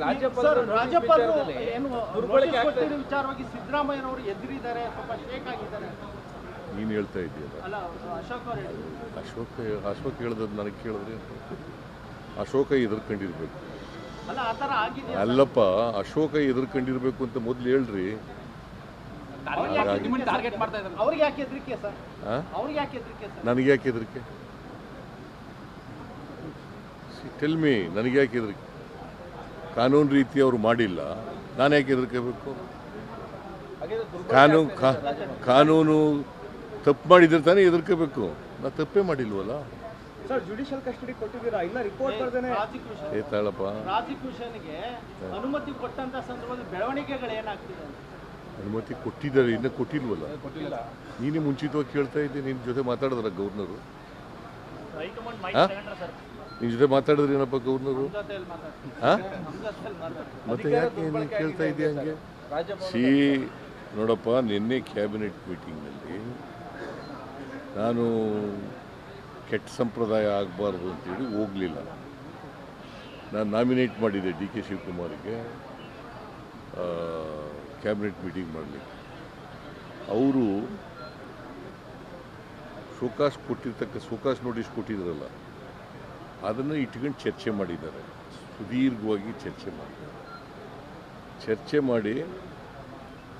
ರಾಜ್ಯಪಾಲರು ಏನು ದುರ್ಬಳಕೆ ವಿಚಾರವಾಗಿ ಸಿದ್ದರಾಮಯ್ಯನವರು ಎದುರಿದ್ದಾರೆ, ಸ್ವಲ್ಪ ಶೇಕ್ ಆಗಿದ್ದಾರೆ. ನೀನು ಹೇಳ್ತಾ ಇದೆಯಲ್ಲ, ಅಲ್ಲ ಅಶೋಕ್ ಹೇಳ್ದದ್ದು ನನಗೆ ಕೇಳಿದ್ರೆ ಅಶೋಕ ಎದುರ್ಕೊಂಡಿರ್ಬೇಕು. ಅಲ್ಲ ಆ ಥರ ಆಗಿದೆ. ಅಲ್ಲಪ್ಪ, ಅಶೋಕ ಎದುರ್ಕೊಂಡಿರ್ಬೇಕು ಅಂತ ಮೊದಲು ಹೇಳ್ರಿ. ಅವ್ರಿಗೆ ಯಾಕೆ ಹೆದರಿಕೆ ಸರ್? ಅವ್ರಿಗೆ ಯಾಕೆ ಹೆದರಿಕೆ ಸರ್? ನನಗೆ ಯಾಕೆ ಹೆದರಿಕೆ? ಟೆಲ್ ಮೀ, ನನಗೆ ಯಾಕೆ ಹೆದರಿಕೆ? ಕಾನೂನು ರೀತಿ ಅವರು ಮಾಡಿಲ್ಲ, ನಾನು ಯಾಕೆ ಹೆದರ್ಕೋಬೇಕು? ಕಾನೂನು ತಪ್ಪು ಮಾಡಿದ್ರೆ ತಾನೇ ಹೆದರ್ಕೋಬೇಕು. ನಾ ತಪ್ಪೇ ಮಾಡಿಲ್ವಲ್ಲ. ಸರ್, ಜುಡಿಷಿಯಲ್ ಕಸ್ಟಡಿ ಕೊಟ್ಟಿದ್ದೀರಾ, ಇಲ್ಲ ರಿಪೋರ್ಟ್ ಬರ್ದೇನೆ ಏತಾಳಪ್ಪ. ಪ್ರಾಸಿಕ್ಯೂಷನ್ಗೆ ಅನುಮತಿ ಕೊಟ್ಟಂತ ಸಂದರ್ಭದಲ್ಲಿ ಬೆಳವಣಿಗೆಗಳು ಏನಾಗ್ತಿದೆ? ಅನುಮತಿ ಕೊಟ್ಟಿದ್ದಾರೆ, ಇನ್ನೂ ಕೊಟ್ಟಿಲ್ವಲ್ಲ. ನೀನೇ ಮುಂಚಿತವಾಗಿ ಕೇಳ್ತಾ ಇದ್ದೆ. ನಿನ್ನ ಜೊತೆ ಮಾತಾಡಿದ್ರ ಗವರ್ನರು? ನಿನ್ನ ಜೊತೆ ಮಾತಾಡಿದ್ರೆ ಏನಪ್ಪ ಗವರ್ನರು? ಮತ್ತೆ ಯಾಕೆ ನೀನು ಕೇಳ್ತಾ ಇದೆಯಾ ಹಂಗೆ? ನೋಡಪ್ಪ, ನಿನ್ನೆ ಕ್ಯಾಬಿನೆಟ್ ಮೀಟಿಂಗ್ನಲ್ಲಿ ನಾನು ಕೆಟ್ಟ ಸಂಪ್ರದಾಯ ಆಗಬಾರ್ದು ಅಂತೇಳಿ ಹೋಗಲಿಲ್ಲ. ನಾನು ನಾಮಿನೇಟ್ ಮಾಡಿದ್ದೆ ಡಿ ಕೆ ಶಿವಕುಮಾರ್ಗೆ ಕ್ಯಾಬಿನೆಟ್ ಮೀಟಿಂಗ್ ಮಾಡಲಿಕ್ಕೆ. ಅವರು ಶೋಕಾಸ್ ನೋಟಿಸ್ ಕೊಟ್ಟಿದ್ರಲ್ಲ, ಅದನ್ನು ಇಟ್ಕೊಂಡು ಚರ್ಚೆ ಮಾಡಿದ್ದಾರೆ. ಸುದೀರ್ಘವಾಗಿ ಚರ್ಚೆ ಮಾಡಿ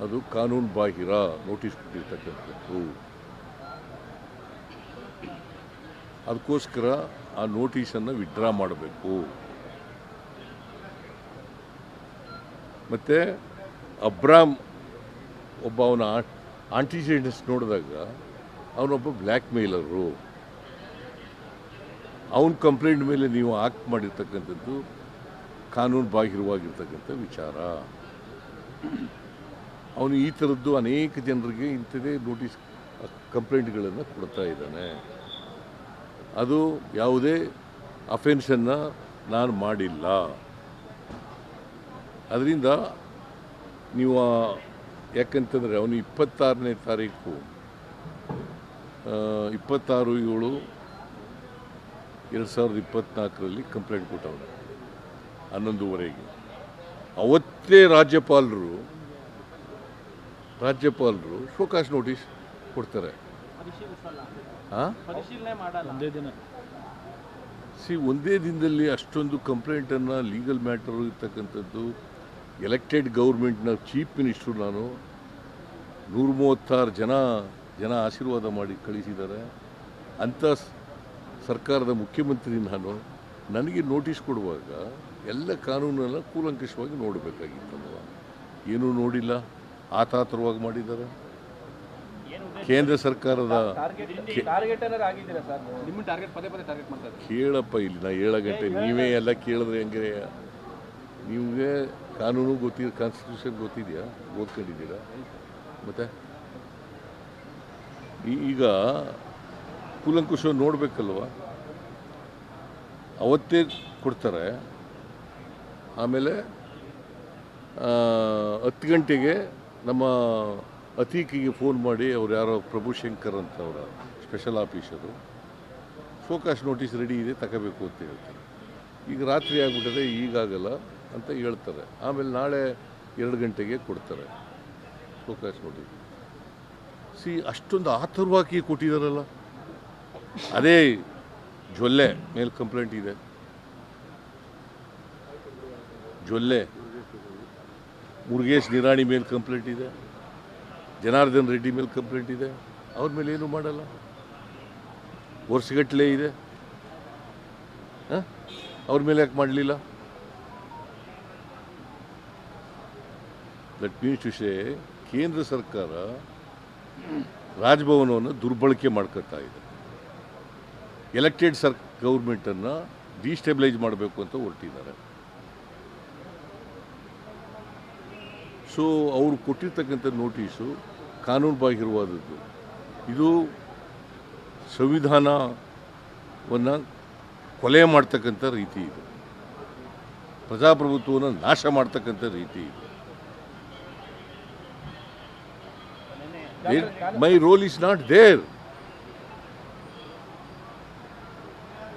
ಅದು ಕಾನೂನು ಬಾಹಿರ ನೋಟಿಸ್ ಕೊಟ್ಟಿರ್ತಕ್ಕಂಥದ್ದು. ಅದಕ್ಕೋಸ್ಕರ ಆ ನೋಟಿಸನ್ನು ವಿಡ್ರಾ ಮಾಡಬೇಕು. ಮತ್ತು ಅಬ್ರಾಮ್ ಒಬ್ಬ ಅವನ ಆಂಟಿಸಿಡೆಂಟ್ಸ್ ನೋಡಿದಾಗ ಅವನೊಬ್ಬ ಬ್ಲ್ಯಾಕ್ ಮೇಲರು. ಅವನ ಕಂಪ್ಲೇಂಟ್ ಮೇಲೆ ನೀವು ಆಕ್ಟ್ ಮಾಡಿರ್ತಕ್ಕಂಥದ್ದು ಕಾನೂನು ಬಾಹಿರವಾಗಿರ್ತಕ್ಕಂಥ ವಿಚಾರ. ಅವನು ಈ ಥರದ್ದು ಅನೇಕ ಜನರಿಗೆ ಇಂಥದೇ ನೋಟಿಸ್ ಕಂಪ್ಲೇಂಟ್ಗಳನ್ನು ಕೊಡ್ತಾ ಇದ್ದಾನೆ. ಅದು ಯಾವುದೇ ಅಫೆನ್ಸನ್ನು ನಾನು ಮಾಡಿಲ್ಲ. ಅದರಿಂದ ನೀವು ಯಾಕಂತಂದರೆ ಅವನು 26ನೇ ತಾರೀಕು 26/7/2024 ಕಂಪ್ಲೇಂಟ್ ಕೊಟ್ಟವನು 11:30. ಅವತ್ತೇ ರಾಜ್ಯಪಾಲರು ಶೋಕಾಸ್ ನೋಟಿಸ್ ಕೊಡ್ತಾರೆ. ಒಂದೇ ದಿನದಲ್ಲಿ ಅಷ್ಟೊಂದು ಕಂಪ್ಲೇಂಟನ್ನು, ಲೀಗಲ್ ಮ್ಯಾಟರ್ ಇರ್ತಕ್ಕಂಥದ್ದು, ಎಲೆಕ್ಟೆಡ್ ಗೌರ್ಮೆಂಟ್ನ ಚೀಫ್ ಮಿನಿಸ್ಟ್ರು ನಾನು, 136 ಜನ ಆಶೀರ್ವಾದ ಮಾಡಿ ಕಳಿಸಿದ್ದಾರೆ ಅಂಥ ಸರ್ಕಾರದ ಮುಖ್ಯಮಂತ್ರಿ ನಾನು. ನನಗೆ ನೋಟಿಸ್ ಕೊಡುವಾಗ ಎಲ್ಲ ಕಾನೂನನ್ನು ಕೂಲಂಕಷವಾಗಿ ನೋಡಬೇಕಾಗಿತ್ತಲ್ವ. ಏನೂ ನೋಡಿಲ್ಲ, ಆತಾತರವಾಗಿ ಮಾಡಿದ್ದಾರೆ. ಕೇಂದ್ರ ಸರ್ಕಾರದ ಕೇಳಪ್ಪ, ಇಲ್ಲಿ ನಾ 7 ಗಂಟೆ ನೀವೇ ಎಲ್ಲ ಕೇಳಿದ್ರೆ ಹೆಂಗೆ? ನಿಮಗೆ ಕಾನೂನು ಗೊತ್ತಿದೆ, ಕಾನ್ಸ್ಟಿಟ್ಯೂಷನ್ ಗೊತ್ತಿದೆಯಾ? ಓದ್ಕೊಂಡಿದ್ದೀರಾ? ಮತ್ತೆ ಈಗ ಕೂಲಂಕುಷ ನೋಡಬೇಕಲ್ವ. ಅವತ್ತೇ ಕೊಡ್ತಾರೆ. ಆಮೇಲೆ 10 ಗಂಟೆಗೆ ನಮ್ಮ ಅತೀಕಿಗೆ ಫೋನ್ ಮಾಡಿ, ಅವ್ರು ಯಾರೋ ಪ್ರಭುಶಂಕರ್ ಅಂತ ಅವರ special officer, show-cause notice ready ಇದೆ ತಗೋಬೇಕು ಅಂತ ಹೇಳ್ತಾರೆ. ಈಗ ರಾತ್ರಿ ಆಗಿಬಿಟ್ಟದೆ, ಈಗಾಗಲ್ಲ ಅಂತ ಹೇಳ್ತಾರೆ. ಆಮೇಲೆ ನಾಳೆ 2 ಗಂಟೆಗೆ ಕೊಡ್ತಾರೆ ಶೋಕಾಸ್ ನೋಟಿಸ್. ಅಷ್ಟೊಂದು ಆತುರವಾಗಿ ಕೊಟ್ಟಿದ್ದಾರಲ್ಲ. ಅದೇ ಜೊಲ್ಲೆ ಮೇಲೆ ಕಂಪ್ಲೇಂಟ್ ಇದೆ. ಜೊಲ್ಲೆ ಮುರುಗೇಶ್ ನಿರಾಣಿ ಮೇಲೆ ಕಂಪ್ಲೇಂಟ್ ಇದೆ. ಜನಾರ್ದನ್ ರೆಡ್ಡಿ ಮೇಲೆ ಕಂಪ್ಲೇಂಟ್ ಇದೆ. ಅವ್ರ ಮೇಲೆ ಏನೂ ಮಾಡಲ್ಲ. ವರ್ಷಗಟ್ಟಲೆ ಇದೆ. ಅವ್ರ ಮೇಲೆ ಯಾಕೆ ಮಾಡಲಿಲ್ಲ? ದಟ್ ಮೀನ್ಸ್ ಟು ಸೇ ಕೇಂದ್ರ ಸರ್ಕಾರ ರಾಜಭವನವನ್ನು ದುರ್ಬಳಕೆ ಮಾಡ್ಕೊತಾ ಇದೆ. ಎಲೆಕ್ಟೆಡ್ ಗೌರ್ಮೆಂಟನ್ನು ಡಿಸ್ಟೆಬಿಲೈಸ್ ಮಾಡಬೇಕು ಅಂತ ಹೊರಟಿದ್ದಾರೆ. ಸೊ ಅವರು ಕೊಟ್ಟಿರ್ತಕ್ಕಂಥ ನೋಟಿಸು ಕಾನೂನು ಬಾಹಿರವಾದದ್ದು. ಇದು ಸಂವಿಧಾನವನ್ನು ಕೊಲೆ ಮಾಡ್ತಕ್ಕಂಥ ರೀತಿ ಇದು. ಪ್ರಜಾಪ್ರಭುತ್ವವನ್ನು ನಾಶ ಮಾಡ್ತಕ್ಕಂಥ ರೀತಿ ಇದು. My role is not there.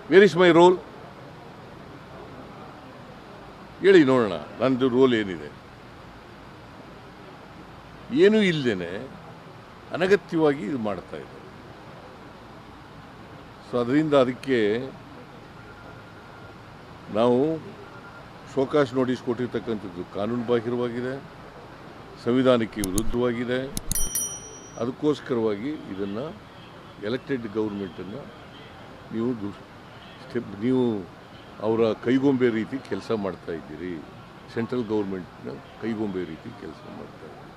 Where is my role? ಹೇಳಿ ನೋಡೋಣ ನಂದು ರೋಲ್ ಏನಿದೆ. ಏನೂ ಇಲ್ಲದೇ ಅನಗತ್ಯವಾಗಿ ಇದು ಮಾಡ್ತಾ ಇದ್ದಾರೆ. ಸೊ ಅದಕ್ಕೆ ನಾವು ಶೋಕಾಸ್ ನೋಟಿಸ್ ಕೊಟ್ಟಿರ್ತಕ್ಕಂಥದ್ದು ಕಾನೂನು ಬಾಹಿರವಾಗಿದೆ, ಸಂವಿಧಾನಕ್ಕೆ ವಿರುದ್ಧವಾಗಿದೆ. ಅದಕ್ಕೋಸ್ಕರವಾಗಿ ಇದನ್ನು ಎಲೆಕ್ಟೆಡ್ ಗೌರ್ಮೆಂಟನ್ನು ನೀವು ಅವರ ಕೈಗೊಂಬೆ ರೀತಿ ಕೆಲಸ ಮಾಡ್ತಾ ಇದ್ದೀರಿ, ಸೆಂಟ್ರಲ್ ಗೌರ್ಮೆಂಟ್ನ ಕೈಗೊಂಬೆ ರೀತಿ ಕೆಲಸ ಮಾಡ್ತಾ ಇದ್ದೀರಿ.